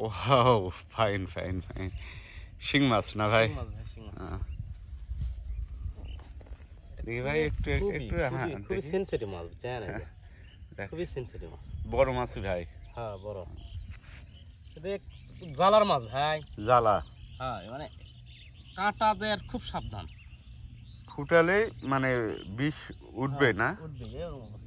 Wow, fine fine fine. শিং মাছ না ভাই? দেখি ভাই একটু একটু, হ্যাঁ খুবই সেনসিটিভ মাছ, জানেন না? খুবই সেনসিটিভ মাছ। বড় মাছ ভাই? হ্যাঁ বড়। এটা জালার মাছ ভাই। জ্বালা? হ্যাঁ, মানে কাঁটাদের খুব সাবধান। ফুটালে মানে বিষ উঠবে না? উঠবে, এরকম অবস্থা।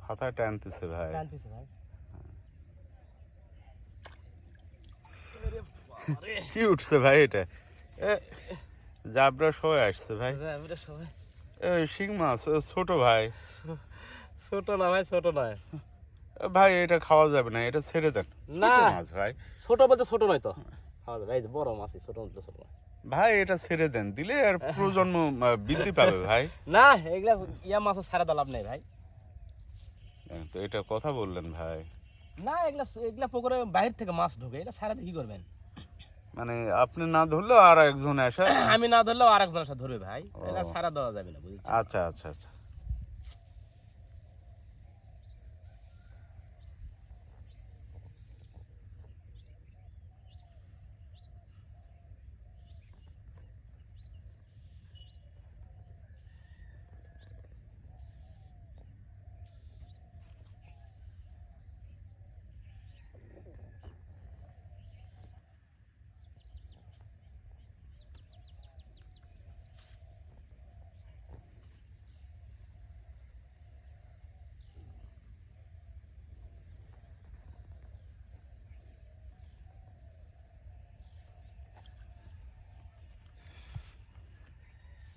ফাতা টানতেছে ভাই। টানতেছে ভাই। কি উঠছে ভাই এটা? জাবরা সবাই আসছে ভাই। জাবরা সবাই। শিং মাছ ছোট ভাই। ছোট না ভাই, ছোট নয় ভাই, এটা খাওয়া যাবে না, এটা ছেড়ে দেন। না মাছ ভাই, ছোট বলতে ছোট নয় তো, খাওয়া যাবে। এই যে বড় মাছই, ছোট বলতে ছোট নয় ভাই, এটা ছেড়ে দেন, দিলে আর প্রজন্ম বৃদ্ধি পাবে ভাই। না, এগুলা ইয়া মাছ ছাড়া দা লাভ নেই ভাই। তো এটা কথা বললেন ভাই। না, এগুলা পুকুরে বাইরে থেকে মাছ ঢোকে, এটা ছাড়া কি করবেন? মানে আপনি না ধরলেও আর একজন আসে? আমি না ধরলেও আর একজন সাথে ধরবে ভাই, এটা ছাড়া দেওয়া যাবে না, বুঝলি? আচ্ছা আচ্ছা আচ্ছা।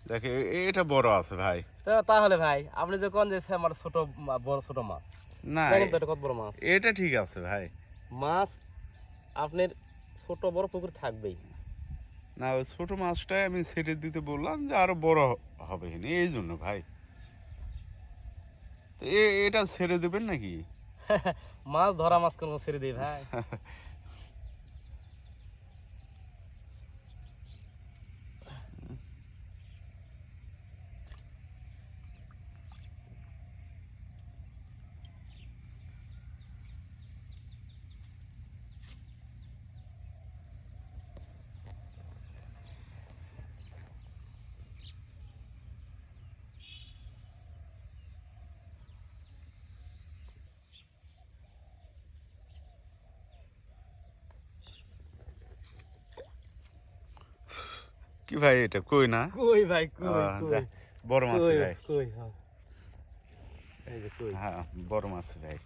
দেখে এটা বড় আছে ভাই। তাহলে ভাই আপনি যে কোন যে আমার ছোট বড় ছোট মাছ, না এটা কত বড় মাছ? এটা ঠিক আছে ভাই। মাছ আপনার ছোট বড় পুকুর থাকবেই না, ওই ছোট মাছটাই আমি ছেড়ে দিতে বললাম যে আরো বড় হবে এই জন্য ভাই। এটা ছেড়ে দেবেন নাকি? মাছ ধরা মাছ কোন ছেড়ে দিই ভাই? কি ভাই, এটা কই না? কই ভাই, কই বড় মাছ ভাই। কই, হ্যাঁ এই যে কই। হ্যাঁ, বড় মাছ ভাই।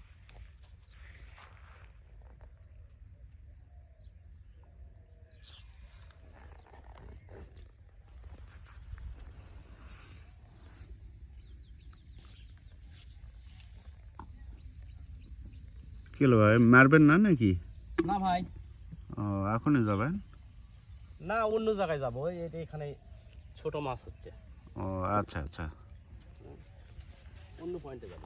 কি হলো ভাই, মারবেন না নাকি? না ভাই। ও, এখনই যাবেন? না, অন্য জায়গায় যাবো, এটা এখানে ছোট মাছ হচ্ছে। ও আচ্ছা আচ্ছা। অন্য পয়েন্টে যাবো।